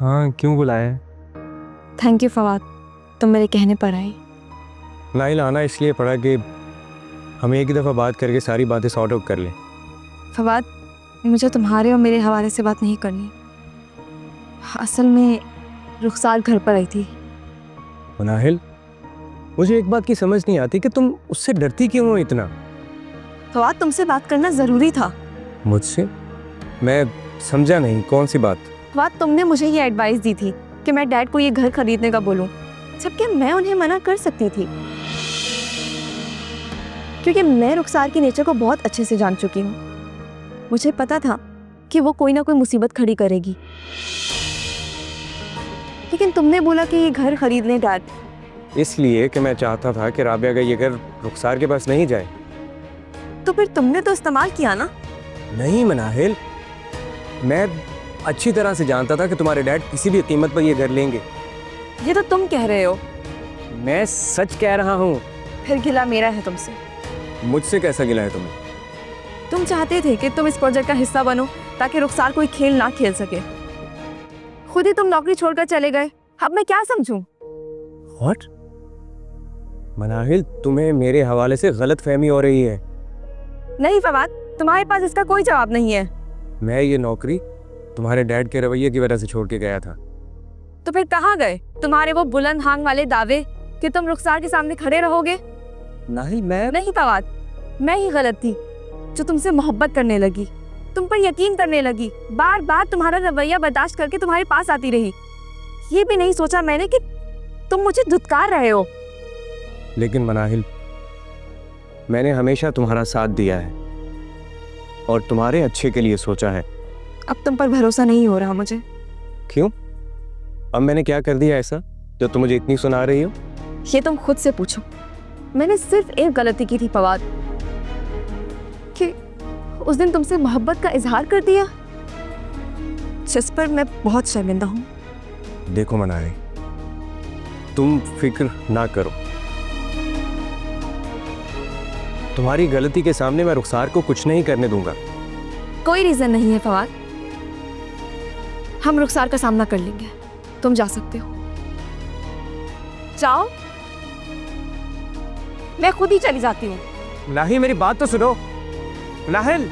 हाँ, क्यों बुलाया है? थैंक यू फवाद, तुम मेरे कहने पर आई। नाइल आना इसलिए पड़ा कि हम एक ही दफ़ा बात करके सारी बातें सॉर्ट आउट कर लें। फवाद, मुझे तुम्हारे और मेरे हवाले से बात नहीं करनी। असल में रुखसार घर पर आई थी। नाहिल, मुझे एक बात की समझ नहीं आती कि तुम उससे डरती क्यों हो इतना? फवाद, तुमसे बात करना ज़रूरी था। मुझसे? मैं समझा नहीं, कौन सी बात? फवाद, तुमने मुझे ये एडवाइस दी थी कि मैं डैड को ये घर खरीदने का बोलूं, जबकि मैं उन्हें मना कर सकती थी, क्योंकि मैं रुखसार की नेचर को बहुत अच्छे से जान चुकी हूँ। मुझे पता था कि वो कोई ना कोई मुसीबत खड़ी करेगी, लेकिन तुमने बोला कि ये घर खरीद लें डैड। इसलिए कि मैं चाहता था कि राबिया का ये घर रुखसार के पास नहीं जाए। तो फिर तुमने तो इस्तेमाल किया ना। नहीं मनाहिल, मैं अच्छी तरह से जानता था कि तुम्हारे डैड किसी भी कीमत पर ये घर लेंगे। ये तो तुम कह रहे हो। मैं सच कह रहा हूँ। फिर गिला मेरा है तुमसे। मुझसे कैसा गिला है तुम्हें? तुम चाहते थे कि तुम इस प्रोजेक्ट का हिस्सा बनो ताकि रुखसार कोई खेल ना खेल सके। खुद ही तुम नौकरी छोड़कर चले गए। अब मैं क्या समझूं? What? मनाहिल, तुम्हें मेरे हवाले से गलत फहमी हो रही है। नहीं फवाद, तुम्हारे पास इसका कोई जवाब नहीं है। मैं ये नौकरी तुम्हारे डैड के रवैये की वजह से छोड़ के गया था। तो फिर कहाँ गए तुम्हारे वो बुलंद हांग वाले दावे कि तुम रुखसार के सामने खड़े रहोगे? नाहिल, मैं नहीं फवाद, मैं ही गलत थी जो तुमसे मोहब्बत करने लगी, तुम पर यकीन करने लगी, बार बार तुम्हारा रवैया बर्दाश्त करके तुम्हारे पास आती रही। ये भी नहीं सोचा मैंने कि तुम मुझे धुतकार रहे हो। लेकिन मनाहिल, मैंने हमेशा तुम्हारा साथ दिया है और तुम्हारे अच्छे के लिए सोचा है। अब तुम पर भरोसा नहीं हो रहा मुझे। क्यों? अब मैंने क्या कर दिया ऐसा जो तुम मुझे इतनी सुना रही हो? ये तुम खुद से पूछो। मैंने सिर्फ एक गलती की थी फवाद, कि उस दिन तुमसे मोहब्बत का इजहार कर दिया, जिस पर मैं बहुत शर्मिंदा हूँ। देखो मनाहिल, तुम फिक्र ना करो। तुम्हारी गलती के सामने मैं रुखसार को कुछ नहीं करने दूंगा। कोई रीजन नहीं है फवाद, हम रुखसार का सामना कर लेंगे। तुम जा सकते हो, जाओ। मैं खुद ही चली जाती हूँ। नाहिल, मेरी बात तो सुनो। नाहिल।